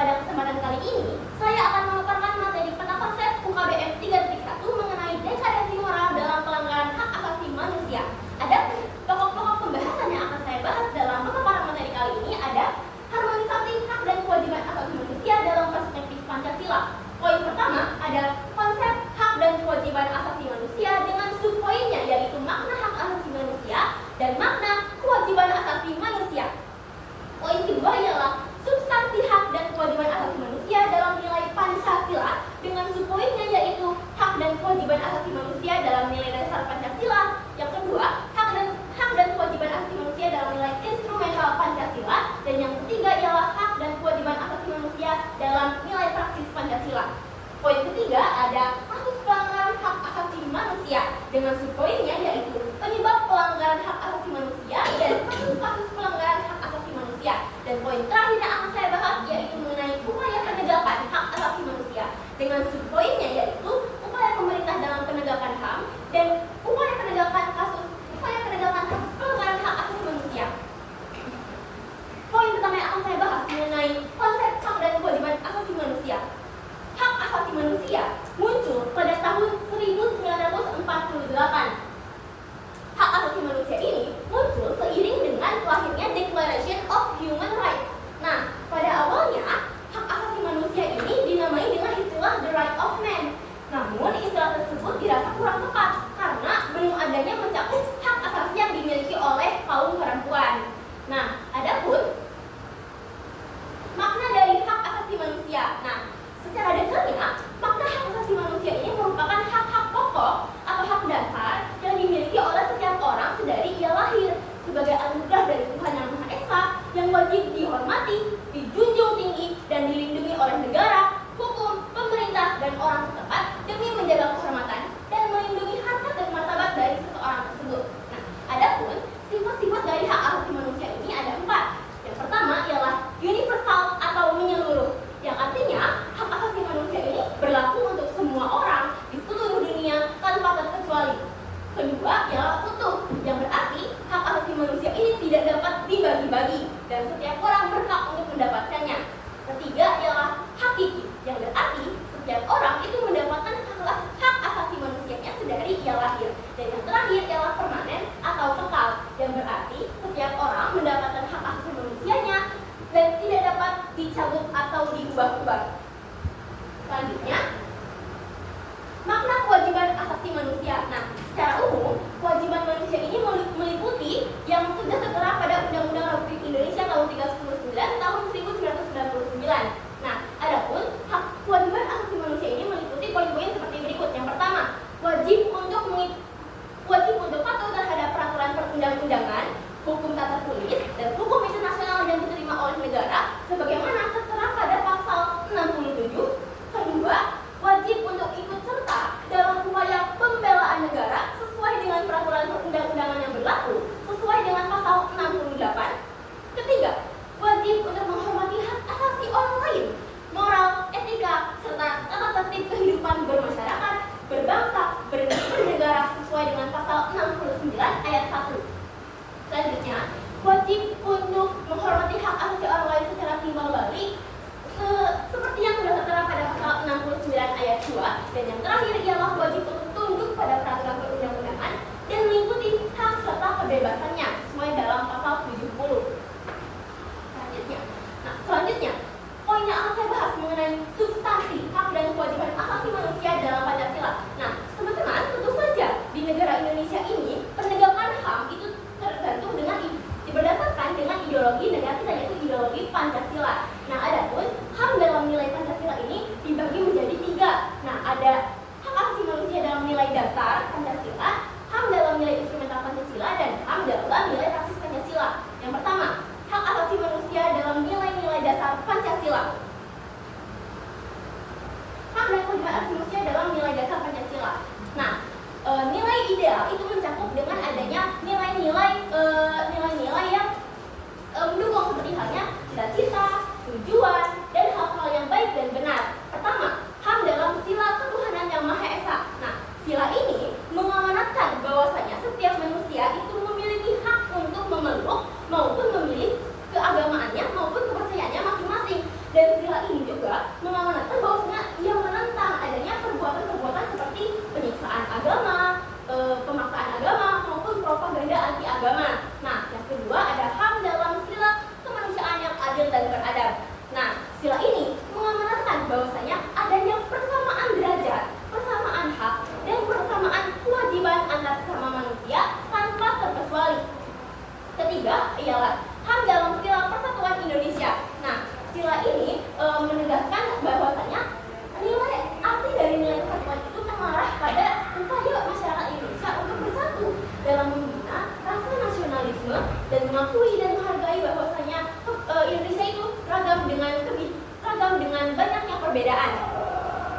pada kesempatan kali ini, saya akan memaparkan materi peta konsep UKBM 3.1 mengenai dekadensi moral dalam pelanggaran hak asasi manusia. Adapun pokok-pokok pembahasan yang akan saya bahas dalam pemaparan materi kali ini ada harmonisasi hak dan kewajiban asasi manusia dalam perspektif Pancasila. Poin pertama ada konsep hak dan kewajiban asasi manusia dengan subpoinnya, yaitu makna hak asasi manusia dan makna kewajiban asasi manusia. Poin kedua ialah substansi hak dan kewajiban asasi manusia dalam nilai Pancasila dengan subpoinnya, yaitu hak dan kewajiban asasi manusia dalam nilai dasar Pancasila. Yang kedua, hak dan kewajiban asasi manusia dalam nilai instrumental Pancasila. Dan yang ketiga ialah hak dan kewajiban asasi manusia dalam nilai praksis Pancasila. Poin ketiga ada kasus pelanggaran hak asasi manusia dengan subpoinnya, yaitu penyebab pelanggaran hak asasi manusia dan kasus-kasus pelanggaran hak asasi manusia. Dan poin terakhir yang akan saya bahas yaitu mengenai upaya penegakan hak asasi manusia dengan subpoinnya, yaitu upaya pemerintah dalam penegakan HAM dan upaya penegakan kasus pelanggaran hak asasi manusia. Poin pertama yang akan saya bahas mengenai konsep hak dan kewajiban asasi manusia. Hak asasi manusia muncul pada tahun 1948. Hak asasi manusia ini muncul seiring dengan lahirnya Declaration of Human Rights. Nah, pada awalnya hak asasi manusia ini dinamai dengan istilah the right of man. Namun istilah tersebut dirasa kurang tepat karena belum adanya mencakup hak asasi yang dimiliki oleh kaum perempuan. Nah, adapun makna dari hak asasi manusia. Nah, secara dasarnya, makna hak asasi manusia ini merupakan hak-hak pokok atau hak dasar yang dimiliki oleh setiap orang sedari ia lahir sebagai anugerah dari Tuhan Yang Maha Esa yang wajib dihormati, dijunjung tinggi, dan dilindungi oleh negara, hukum, pemerintah, dan orang setempat demi menjaga kehormatan dan melindungi harkat dan martabat dari seseorang tersebut. Nah, adapun sifat-sifat dari hak asasi manusia ini ada 4. Yang pertama ialah universal atau menyeluruh, yang artinya hak asasi manusia ini berlaku untuk semua orang di seluruh dunia tanpa terkecuali. Kedua ialah utuh, yang berarti hak asasi manusia ini tidak dapat dibagi-bagi dan setiap orang berhak untuk mendapatkannya. Ketiga ialah hakiki, yang berarti setiap orang itu mendapatkan hak asasi manusianya sedari ia lahir. Dan yang terakhir ialah permanen atau kekal, yang berarti setiap orang mendapatkan hak asasi manusianya dan tidak dapat dicabut atau diubah-ubah. Selanjutnya, makna kewajiban asasi manusia. Nah, secara umum, kewajiban manusia ini meliputi yang sudah tertera pada Undang-Undang Republik Indonesia tahun 319 tahun 1999. Nah, adapun hak kewajiban asasi manusia ini meliputi poin-poin seperti berikut. Yang pertama, wajib untuk patuh terhadap peraturan perundang-undangan, hukum tata tulis, dan hukum internasional yang diterima oleh negara sebagaimana tertera pada pasal 67. Kedua, wajib untuk ikut serta dalam upaya pembelaan negara sesuai dengan peraturan perundang-undangan yang berlaku sesuai dengan pasal 68. Ketiga, wajib untuk menghormati hak asasi orang lain, moral, etika, serta tata tertib kehidupan bermasyarakat, berbangsa, bernegara sesuai dengan pasal 69 ayat 1. Selanjutnya, wajib untuk menghormati hak asasi orang lain secara timbal balik seperti yang sudah tertera pada pasal 69 ayat 2. Dan yang terakhir ialah wajib untuk tunduk pada peraturan perundang-undangan dan mengikuti hak serta kebebasannya sesuai dalam pasal 70. Selanjutnya, poin yang akan saya bahas mengenai substansi hak dan kewajiban asasi manusia dalam Pancasila. Nah, teman-teman, tentu saja di negara Indonesia ini penegakan HAM itu tergantung berdasarkan dengan ideologi negara kita, yaitu ideologi Pancasila. Nah, adapun HAM dalam nilai Pancasila ini dibagi menjadi 3. Nah, ada hak asasi manusia dalam nilai dasar Pancasila, HAM dalam nilai instrumental Pancasila, dan HAM dalam nilai praksis Pancasila. Yang pertama, hak asasi manusia dalam nilai-nilai dasar Pancasila. Hak dan kewajiban asasi manusia dalam nilai dasar Pancasila. Nah, nilai ideal itu mencakup dengan adanya nilai-nilai yang mendukung seperti halnya cita-cita, tujuan, dan hal-hal yang baik dan benar. Pertama, HAM dalam sila ketuhanan yang Maha Esa. Nah, sila ini mengamanatkan bahwasanya setiap manusia itu memiliki hak untuk memeluk maupun memilih keagamaannya maupun kepercayaannya masing-masing. Dan sila ini perbedaan.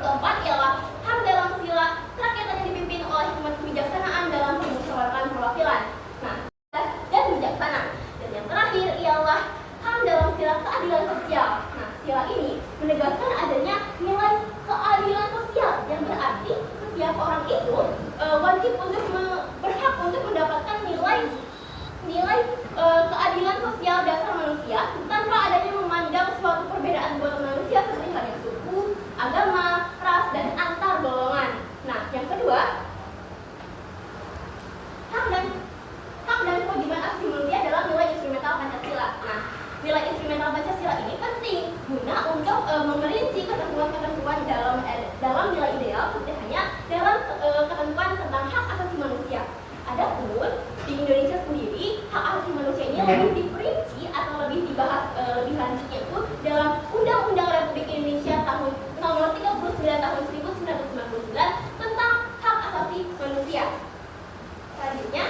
Keempat ialah hak dalam sila kerakyatan yang dipimpin oleh hikmat kebijaksanaan dalam permusyawaratan perwakilan. Nah, dan bijaksana. Dan yang terakhir ialah hak dalam sila keadilan sosial. Nah, sila ini menegaskan adanya nilai keadilan sosial yang berarti setiap orang itu wajib untuk berhak untuk mendapatkan nilai keadilan sosial dasar manusia tanpa adanya memandang suatu perbedaan golongan manusia seperti halnya suku, agama, ras, dan antar golongan. Nah, yang kedua, hak dan kewajiban asasi manusia adalah nilai instrumental Pancasila. Nah, nilai instrumental Pancasila ini penting guna untuk memerinci ketentuan-ketentuan dalam nilai ideal seperti hanya dalam ketentuan tentang hak asasi manusia. Adapun di Indonesia sendiri hak asasi manusia ini lebih diperinci atau lebih dibahas lebih lanjut yaitu dalam Undang-Undang Republik Indonesia nomor 39 tahun 1999 tentang hak asasi manusia. Selanjutnya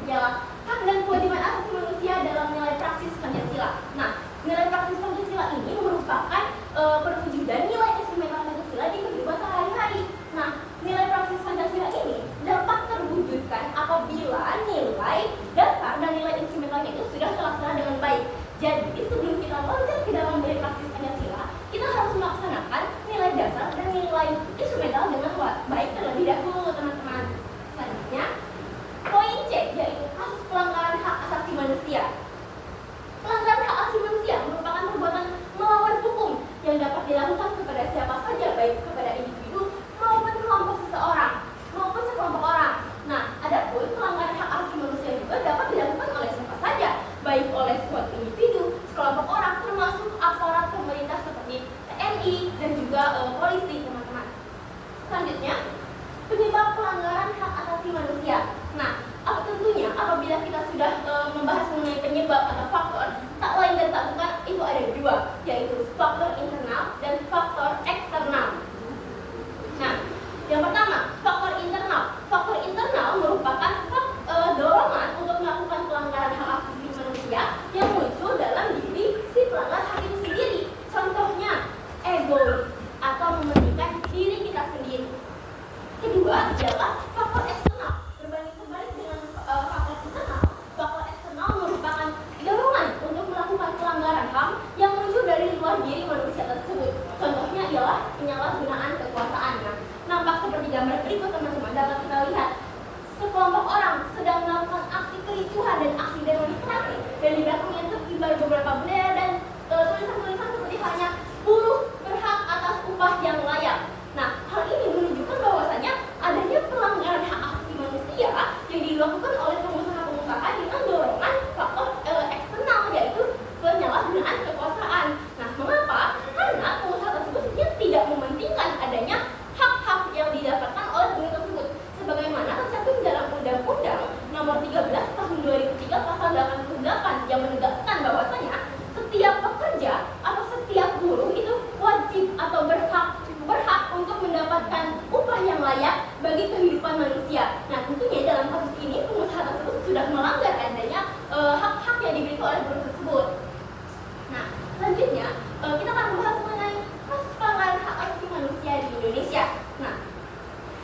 ialah hak dan kewajiban asasi manusia dalam nilai praksis Pancasila. Nah, nilai praksis Pancasila ini merupakan perwujudan nilai instrumental Pancasila di kehidupan sehari-hari. Nah, nilai praksis Pancasila ini dapat terwujudkan apabila nilai dasar dan nilai instrumentalnya itu sudah terlaksana dengan baik. Jadi, sebelum kita loncat ke dalam nilai praksis Pancasila, kita harus melaksanakan nilai dasar dan nilai instrumental dengan baik terlebih dahulu, teman-teman. Selanjutnya, poin C, yaitu kasus pelanggaran hak asasi manusia. Pelanggaran hak asasi manusia merupakan perbuatan melawan hukum yang dapat dilakukan kepada siapa saja, baik kepada individu maupun kelompok sekelompok orang. Nah, adapun pelanggaran hak asasi manusia juga dapat dilakukan oleh siapa saja, baik oleh suatu individu, sekelompok orang, termasuk aparat pemerintah seperti TNI dan juga polisi, teman-teman. Selanjutnya, penyebab pelanggaran hak asasi manusia. Nah, tentunya apabila kita sudah membahas mengenai penyebab atau faktor, tak lain dan tak bukan itu ada dua, yaitu faktor internal dan faktor eksternal. Nah, yang pertama, faktor internal. Faktor internal merupakan dorongan untuk melakukan pelanggaran hak asasi manusia yang muncul dalam diri si pelanggar hak itu sendiri. Contohnya, egois atau mementingkan diri kita sendiri. Kedua adalah faktor eksternal. Berbanding terbalik dengan faktor internal, faktor eksternal merupakan dorongan untuk melakukan pelanggaran HAM yang muncul dari luar diri manusia tersebut. Contohnya ialah penyalahgunaan kekuasaan. Nah, nampak seperti gambar berikut, teman-teman. Dapat kita lihat sekelompok orang sedang melakukan aksi kericuhan dan aksi demonstrasi, dan di belakangnya terkibar beberapa bendera dan tulisan-tulisan seperti halnya buruh berhak atas upah yang layak. Nah, hal ini menunjukkan bahwasanya adanya pelanggaran hak asasi manusia yang dilakukan oleh pengusaha-pengusaha dengan dorongan faktor eksternal, yaitu penyalahgunaan kekuasaan. Nah, mengapa? Karena pengusaha tersebut tidak mementingkan adanya hak-hak yang didapatkan oleh buruh tersebut, sebagaimana tercantum dalam Undang-Undang Nomor 13 Tahun 2003 Pasal 88 yang menegaskan bahwasanya setiap pekerja atau setiap buruh itu wajib atau berhak untuk mendapatkan upah yang layak bagi kehidupan manusia. Nah, tentunya dalam kasus ini pengusaha tersebut sudah melanggar adanya hak-hak yang dimiliki oleh buruh tersebut. Nah, selanjutnya kita akan membahas mengenai kasus pelanggaran hak asasi manusia di Indonesia. Nah,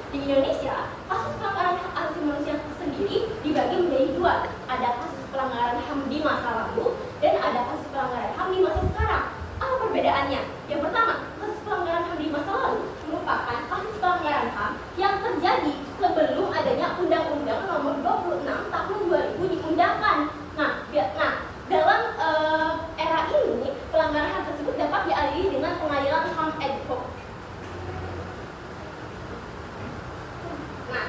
di Indonesia kasus pelanggaran hak asasi manusia sendiri dibagi menjadi dua. Ada kasus pelanggaran HAM di masa lalu dan ada kasus pelanggaran HAM di masa sekarang. Apa perbedaannya? Yang pertama, kasus pelanggaran HAM di masa lalu merupakan kasus pelanggaran HAM yang terjadi sebelum adanya Undang-Undang Nomor 26 Tahun 2000 diundangkan. Nah, dalam era ini pelanggaran HAM tersebut dapat diadili dengan pengadilan HAM ad hoc. Nah,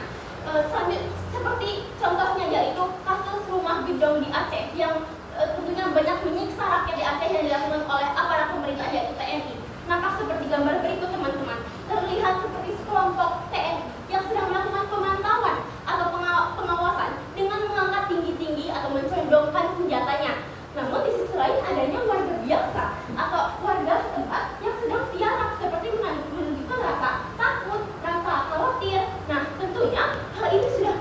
seperti contohnya yaitu kasus rumah gedong di Aceh yang tentunya banyak menyiksa rakyat di Aceh yang dilakukan oleh aparat pemerintah yaitu TNI. Nampak seperti gambar berikut, teman-teman. Terlihat seperti sekelompok TNI yang sedang melakukan pemantauan atau pengawasan dengan mengangkat tinggi-tinggi atau mencondongkan senjatanya. Namun di sisi lain adanya warga biasa atau warga setempat yang sedang tiarap seperti menunjukkan rasa takut, rasa khawatir. Nah, tentunya hal ini sudah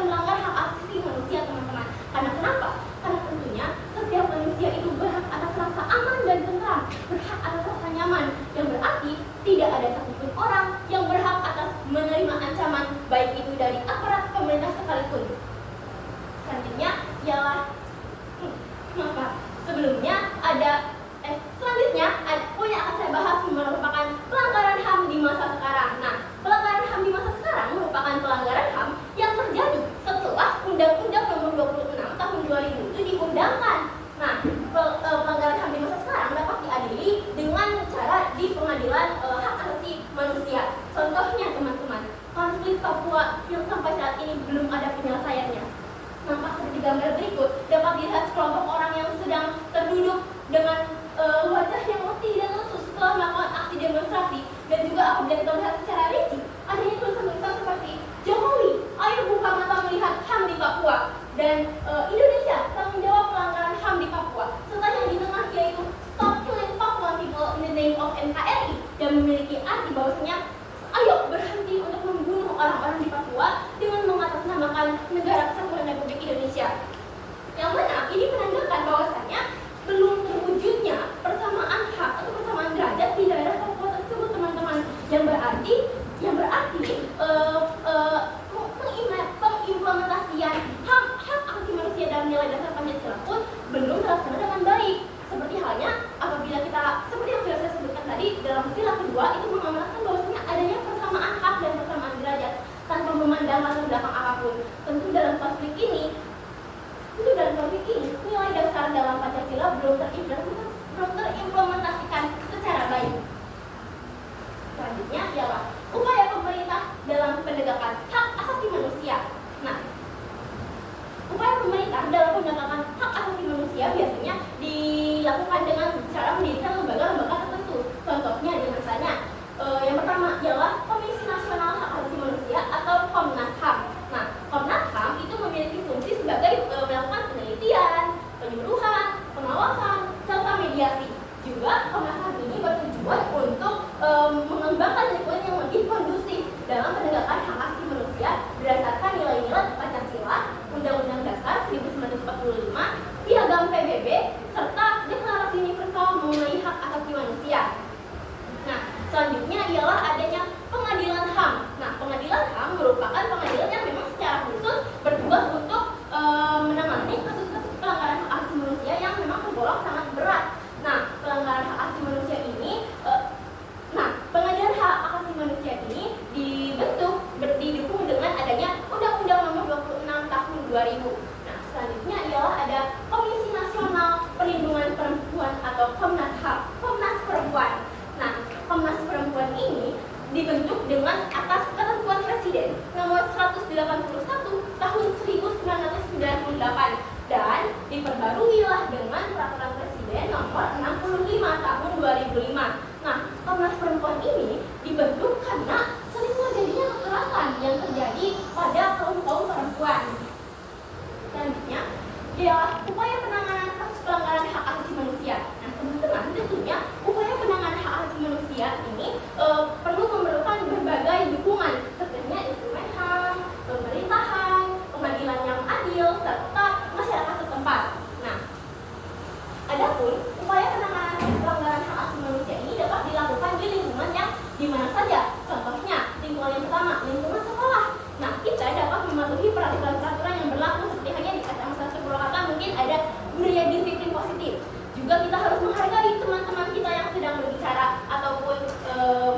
melanggar hak asasi manusia, teman-teman. Karena kenapa? Karena tentunya setiap manusia itu berhak atas rasa aman dan tentram, berhak atas rasa nyaman. Sebelumnya selanjutnya poin yang akan saya bahas merupakan pelanggaran HAM di masa sekarang. Nah, pelanggaran HAM di masa sekarang merupakan pelanggaran HAM yang terjadi setelah Undang-Undang Nomor 26 Tahun 2000 itu diundangkan. Nah, pelanggaran HAM di masa sekarang dapat diadili dengan cara di pengadilan hak asasi manusia. Contohnya teman-teman, konflik Papua yang sampai saat ini belum ada penyelesaiannya. Nampak seperti gambar berikut, dapat dilihat sekelompok orang yang sedang terduduk dengan wajah yang letih dan lesu setelah melakukan aksi demonstrasi. Dan juga apabila kita lihat secara rinci, adanya tulisan-tulisan seperti Jokowi, ayo buka mata melihat HAM di Papua, dan Indonesia tanggung jawab pelanggaran HAM di Papua. Serta yang di tengah yaitu Stop Killing Papuan People in the Name of NKRI, yang memiliki arti bahwasanya ayo berhenti untuk membunuh orang-orang di Papua dengan mengatasnamakan Negara Kesatuan Republik Indonesia. Yang mana ini menandakan bahwasanya belum terwujudnya persamaan hak atau persamaan derajat di daerah Papua tersebut, teman-teman. Yang berarti pengimplementasian hak asasi manusia dalam nilai dasar Pancasila pun belum terlaksana dengan baik. Seperti halnya apabila kita, seperti yang sudah saya sebutkan tadi, dalam sila kedua itu mengamanatkan bahwasanya adanya persamaan hak dan persamaan derajat tanpa memandang latar belakang apapun. Tentu dalam konflik ini nilai dasar dalam Pancasila belum terimplementasikan secara baik. Selanjutnya ialah upaya pemerintah dalam penegakan hak asasi manusia. Nah, upaya pemerintah dalam penegakan hak asasi manusia biasanya dilakukan dengan cara mendirikan lembaga-lembaga tertentu. Contohnya misalnya yang pertama ialah Komisi Nasional Hak Asasi Manusia atau Komnas HAM. Nah, Komnas HAM itu memiliki fungsi sebagai melakukan penelitian, penyuluhan, pengawasan, serta mediasi. Juga Komnas HAM ini bertujuan untuk mengembangkan lingkungan yang lebih kondusif dalam penegakan hak asasi manusia berdasarkan nilai-nilai Pancasila, Undang-Undang Dasar 1945, Piagam PBB, serta Deklarasi Universal mengenai Hak Asasi Manusia. Nah, selanjutnya ialah adanya pengadilan HAM. Nah, pengadilan HAM merupakan pengadilan yang memang secara khusus bertugas untuk menangani kasus-kasus pelanggaran hak asasi manusia yang memang tergolong sangat berat. Nah, pelanggaran hak asasi manusia ini, pengadilan hak asasi manusia ini didukung dengan adanya Undang-Undang Nomor 26 Tahun 2000. Nah, selanjutnya ialah ada Komisi Nasional Perlindungan Perempuan atau Komnas HAM, Komnas Perempuan. Nah, Komnas Perempuan ini dibentuk dengan atas ketentuan Presiden Nomor 181 Tahun 1998 dan diperbaruilah dengan Peraturan Presiden Nomor 65 Tahun 2005. Nah, Komnas Perempuan ini dibentuk karena sering terjadinya kekerasan yang terjadi pada kaum perempuan. Selanjutnya, ialah upaya penanganan kasus pelanggaran hak asasi manusia. Nah, teman-teman, tentunya upaya penanganan hak asasi manusia ini perlu memerlukan berbagai dukungan, seperti instrumen HAM, pemerintahan, pengadilan yang adil, serta masyarakat setempat. Nah, adapun upaya penanganan pelanggaran hak asasi manusia ini dapat dilakukan di lingkungan yang di mana saja. Contohnya, lingkungan yang pertama, lingkungan sekolah. Nah, kita dapat mematuhi peraturan-peraturan yang berlaku seperti halnya di SMA 1 Purwakarta mungkin ada budaya disiplin positif. Juga kita harus menghargai teman-teman kita yang sedang berbicara ataupun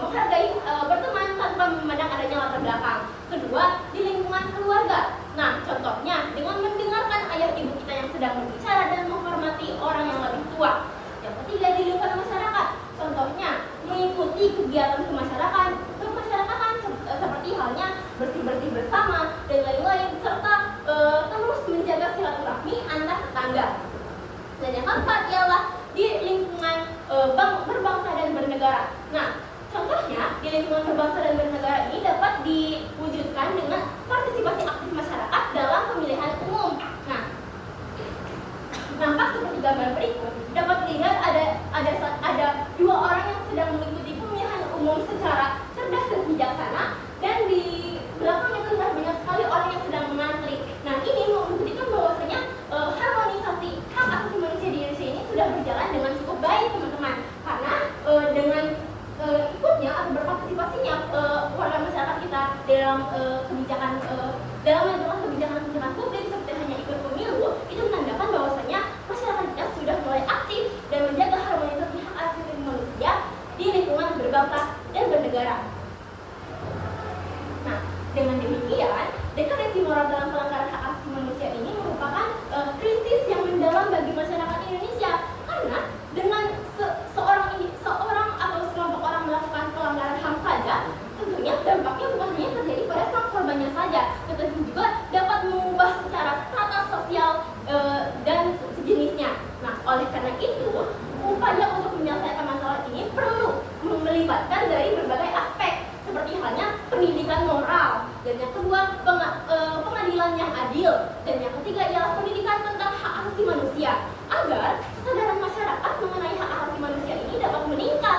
menghargai berteman tanpa memandang adanya latar belakang. Kedua, di lingkungan keluarga. Nah, contohnya dengan mendengarkan ayah ibu kita yang sedang berbicara dan menghormati orang yang lebih tua. Yang ketiga, di lingkungan masyarakat. Contohnya mengikuti kegiatan kemasyarakatan seperti halnya bersih-bersih bersama dan lain-lain, serta terus menjaga silaturahmi antar tetangga. Dan yang keempat ialah di lingkungan berbangsa dan bernegara. Nah, contohnya di lingkungan berbangsa dan bernegara ini dapat diwujudkan dengan partisipasi aktif masyarakat dalam pemilihan umum. Nah, nampak seperti gambar berikut, dapat dilihat ada dua orang yang sedang mengikuti pemilihan umum secara cerdas dan bijaksana, dan di belakangnya terlihat banyak sekali orang yang sedang mengantri. Nah, ini membuktikan bahwasanya harmonisasi hak asasi manusia di Indonesia ini sudah berjalan dengan cukup baik, teman-teman. Karena dengan ikutnya atau berpartisipasinya warga masyarakat kita dalam menentukan kebijakan publik seperti hanya ikut pemilu, itu menandakan bahwasanya masyarakat kita sudah mulai Oleh karena itu, upaya untuk menyelesaikan masalah ini perlu melibatkan dari berbagai aspek, seperti halnya pendidikan moral, dan yang kedua pengadilan yang adil, dan yang ketiga ialah pendidikan tentang hak asasi manusia, agar kesadaran masyarakat mengenai hak asasi manusia ini dapat meningkat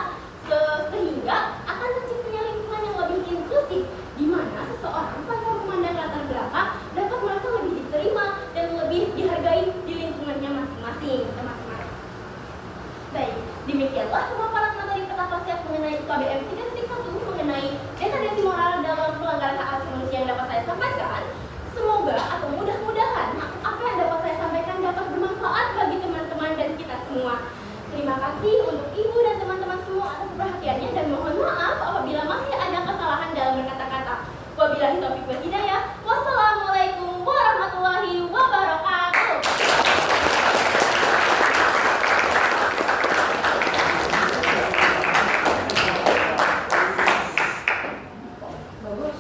sehingga akan terciptanya lingkungan yang lebih inklusif, di mana seseorang tanpa memandang latar belakang dapat merasa lebih diterima dan lebih dihargai di lingkungannya masing-masing, teman-teman. Baik, demikianlah pemaparan materi peta konsep mengenai UKBM 3.1 mengenai degradasi moral dalam pelanggaran hak asasi manusia yang dapat saya sampaikan. Semoga atau mudah-mudahan apa yang dapat saya sampaikan dapat bermanfaat bagi teman-teman dan kita semua. Terima kasih untuk Ibu dan teman-teman semua atas perhatiannya, dan mohon maaf apabila masih ada kesalahan dalam berkata-kata. Wabillahi taufiq wal hidayah. Wassalamualaikum warahmatullahi wabarakatuh. Bagus.